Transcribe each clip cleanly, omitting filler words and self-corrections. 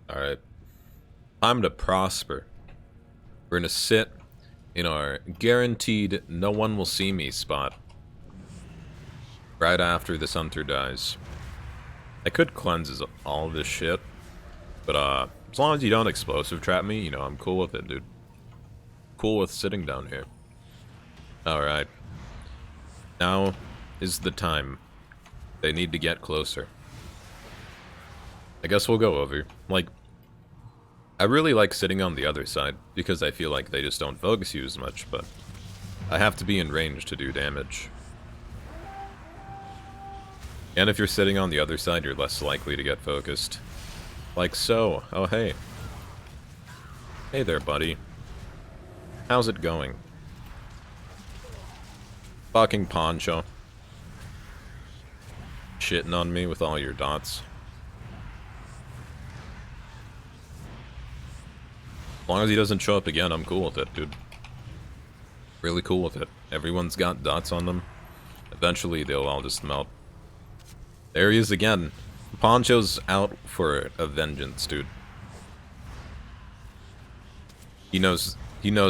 Alright. Time to prosper. We're gonna sit in our guaranteed no one will see me spot. Right after this hunter dies. I could cleanse all this shit. But as long as you don't explosive trap me, you know, I'm cool with it, dude. Cool with sitting down here. Alright. Now is the time. They need to get closer. I guess we'll go over. Like, I really like sitting on the other side, because I feel like they just don't focus you as much, but I have to be in range to do damage. And if you're sitting on the other side, you're less likely to get focused. Like so. Oh, hey. Hey there, buddy. How's it going? Fucking Poncho. Shitting on me with all your dots. As long as he doesn't show up again, I'm cool with it, dude. Really cool with it. Everyone's got dots on them. Eventually, they'll all just melt. There he is again. Poncho's out for a vengeance, dude. He knows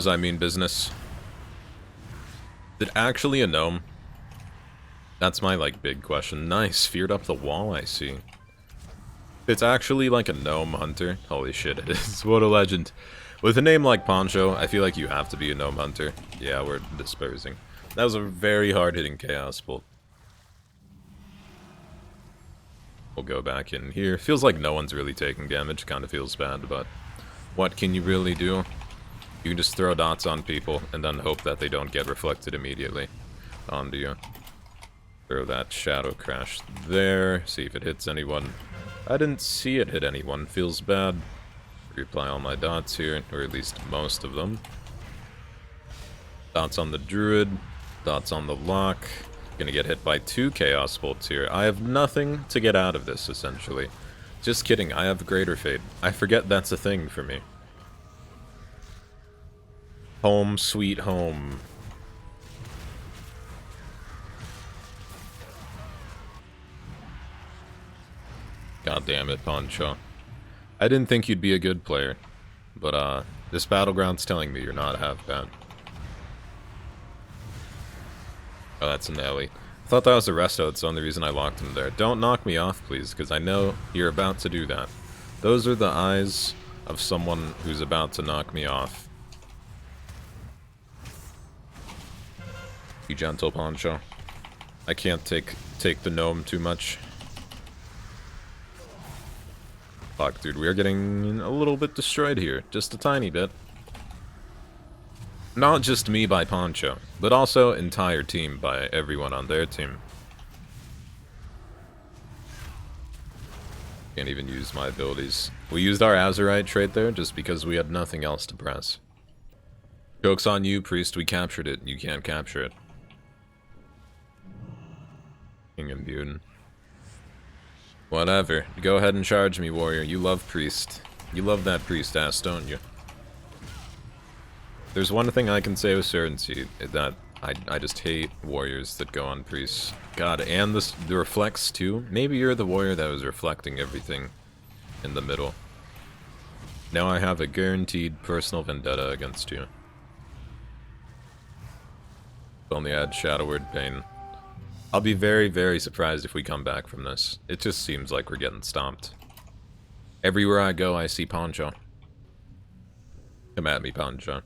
I mean business. Is it actually a gnome? That's my, like, big question. Nice, feared up the wall, I see. It's actually like a gnome hunter. Holy shit, it is. What a legend. With a name like Poncho, I feel like you have to be a gnome hunter. Yeah, we're dispersing. That was a very hard-hitting chaos bolt. We'll go back in here. Feels like no one's really taking damage. Kind of feels bad, but what can you really do? You can just throw dots on people and then hope that they don't get reflected immediately onto you. Throw that shadow crash there. See if it hits anyone. I didn't see it hit anyone. Feels bad. Reapply all my dots here, or at least most of them. Dots on the druid. Dots on the lock. Gonna get hit by 2 chaos bolts here. I have nothing to get out of this, essentially. Just kidding, I have greater fate. I forget that's a thing for me. Home sweet home. God damn it, Poncho. I didn't think you'd be a good player, but this Battleground's telling me you're not half bad. Oh, that's an alley. I thought that was the resto, that's the only reason I locked him there. Don't knock me off, please, because I know you're about to do that. Those are the eyes of someone who's about to knock me off. Be gentle, Poncho. I can't take the gnome too much. Fuck, dude, we are getting a little bit destroyed here. Just a tiny bit. Not just me by Poncho, but also entire team by everyone on their team. Can't even use my abilities. We used our Azurite trait there just because we had nothing else to press. Joke's on you, Priest, we captured it. You can't capture it. King Imbued. Whatever. Go ahead and charge me, warrior. You love Priest. You love that Priest ass, don't you? There's one thing I can say with certainty, that I just hate warriors that go on priests. God, and the reflects too. Maybe you're the warrior that was reflecting everything in the middle. Now I have a guaranteed personal vendetta against you. Only add Shadow Word Pain. I'll be very, very surprised if we come back from this. It just seems like we're getting stomped. Everywhere I go, I see Poncho. Come at me, Poncho.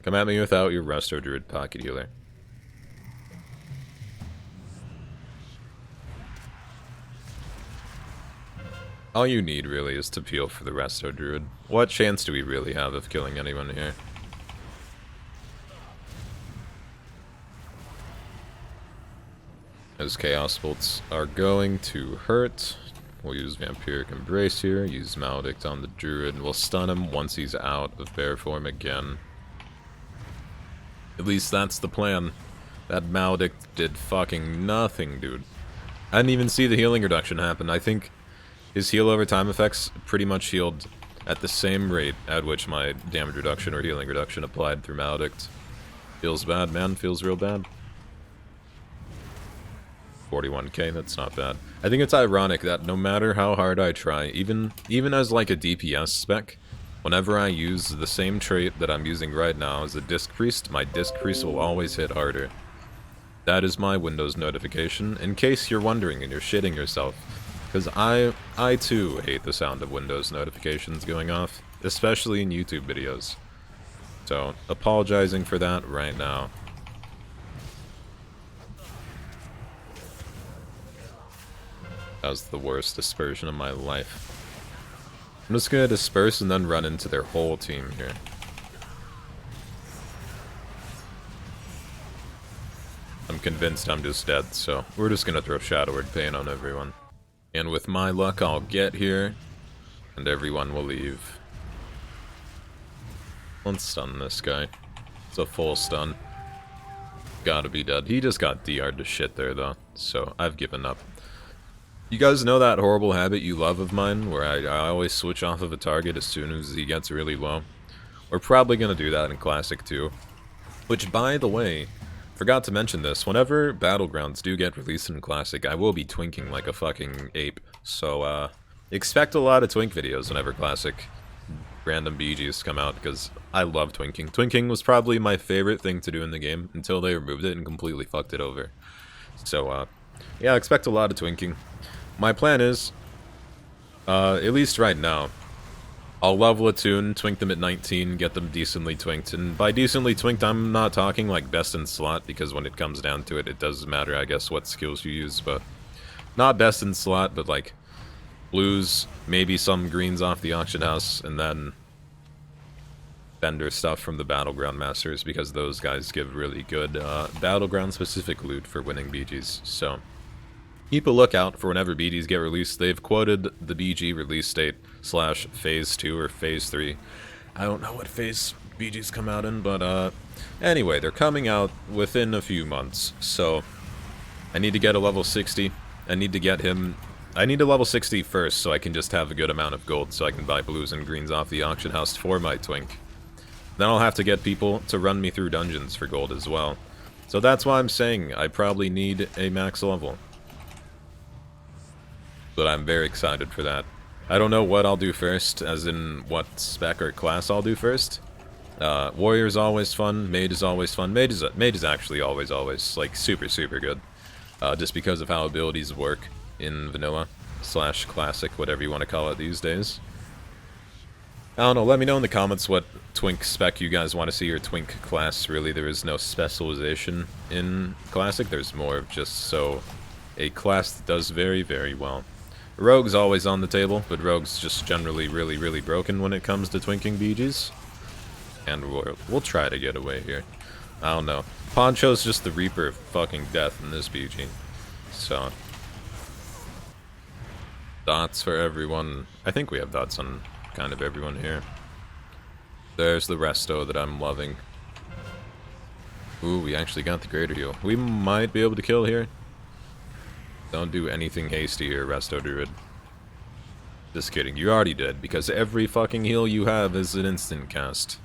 Come at me without your Resto Druid Pocket Healer. All you need, really, is to peel for the Resto Druid. What chance do we really have of killing anyone here? Those Chaos Bolts are going to hurt. We'll use Vampiric Embrace here, use Maledict on the Druid, and we'll stun him once he's out of bear form again. At least that's the plan. That Maledict did fucking nothing, dude. I didn't even see the healing reduction happen. I think his heal over time effects pretty much healed at the same rate at which my damage reduction or healing reduction applied through Maledict. Feels bad, man. Feels real bad. 41k, that's not bad. I think it's ironic that no matter how hard I try, even as like a DPS spec, whenever I use the same trait that I'm using right now as a Disc Priest, my Disc Priest will always hit harder. That is my Windows notification, in case you're wondering and you're shitting yourself. Because I too hate the sound of Windows notifications going off, especially in YouTube videos. So, apologizing for that right now. That was the worst dispersion of my life. I'm just gonna disperse and then run into their whole team here. I'm convinced I'm just dead, so we're just gonna throw Shadowward Pain on everyone. And with my luck, I'll get here, and everyone will leave. Let's stun this guy. It's a full stun. Gotta be dead. He just got DR'd to shit there, though, so I've given up. You guys know that horrible habit you love of mine, where I always switch off of a target as soon as he gets really low? We're probably gonna do that in Classic too. Which, by the way, forgot to mention this, whenever Battlegrounds do get released in Classic, I will be twinking like a fucking ape. So, expect a lot of twink videos whenever Classic random BGs come out, because I love twinking. Twinking was probably my favorite thing to do in the game, until they removed it and completely fucked it over. So, yeah, expect a lot of twinking. My plan is, at least right now, I'll level a tune, twink them at 19, get them decently twinked. And by decently twinked, I'm not talking like best in slot, because when it comes down to it, it does matter, I guess, what skills you use. But not best in slot, but like blues, maybe some greens off the auction house, and then vendor stuff from the Battleground Masters, because those guys give really good Battleground-specific loot for winning BGs. So keep a lookout for whenever BGs get released. They've quoted the BG release date / Phase 2 or Phase 3. I don't know what phase BGs come out in, but anyway, they're coming out within a few months. So I need to get a level 60. I need to get him... I need to level 60 first so I can just have a good amount of gold so I can buy blues and greens off the auction house for my twink. Then I'll have to get people to run me through dungeons for gold as well. So that's why I'm saying I probably need a max level. But I'm very excited for that. I don't know what I'll do first, as in what spec or class I'll do first. Warrior's always fun, Mage is always fun. Mage is actually always, like, super good. Just because of how abilities work in vanilla / classic, whatever you want to call it these days. I don't know, let me know in the comments what twink spec you guys want to see, or twink class. Really, there is no specialization in classic, there's more of just so a class that does very well. Rogue's always on the table, but Rogue's just generally really broken when it comes to twinking BGs. And we'll try to get away here. I don't know. Poncho's just the Reaper of fucking death in this BG. So dots for everyone. I think we have dots on kind of everyone here. There's the resto that I'm loving. Ooh, we actually got the greater heal. We might be able to kill here. Don't do anything hasty here, Resto Druid. Just kidding, you already did, because every fucking heal you have is an instant cast.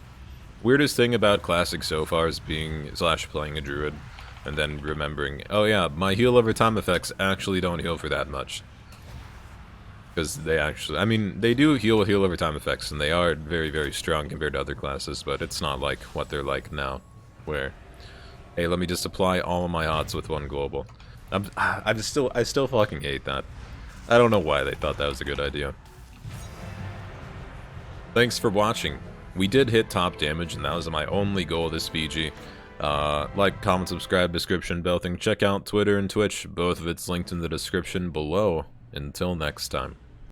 Weirdest thing about Classic so far is being / playing a Druid, and then remembering, oh yeah, my heal over time effects actually don't heal for that much. Because they actually, I mean, they do heal over time effects, and they are very strong compared to other classes, but it's not like what they're like now, where, hey, let me just apply all of my odds with one global. I still fucking hate that. I don't know why they thought that was a good idea. Thanks for watching. We did hit top damage, and that was my only goal this BG. Like, comment, subscribe, description, bell thing. Check out Twitter and Twitch. Both of it's linked in the description below. Until next time.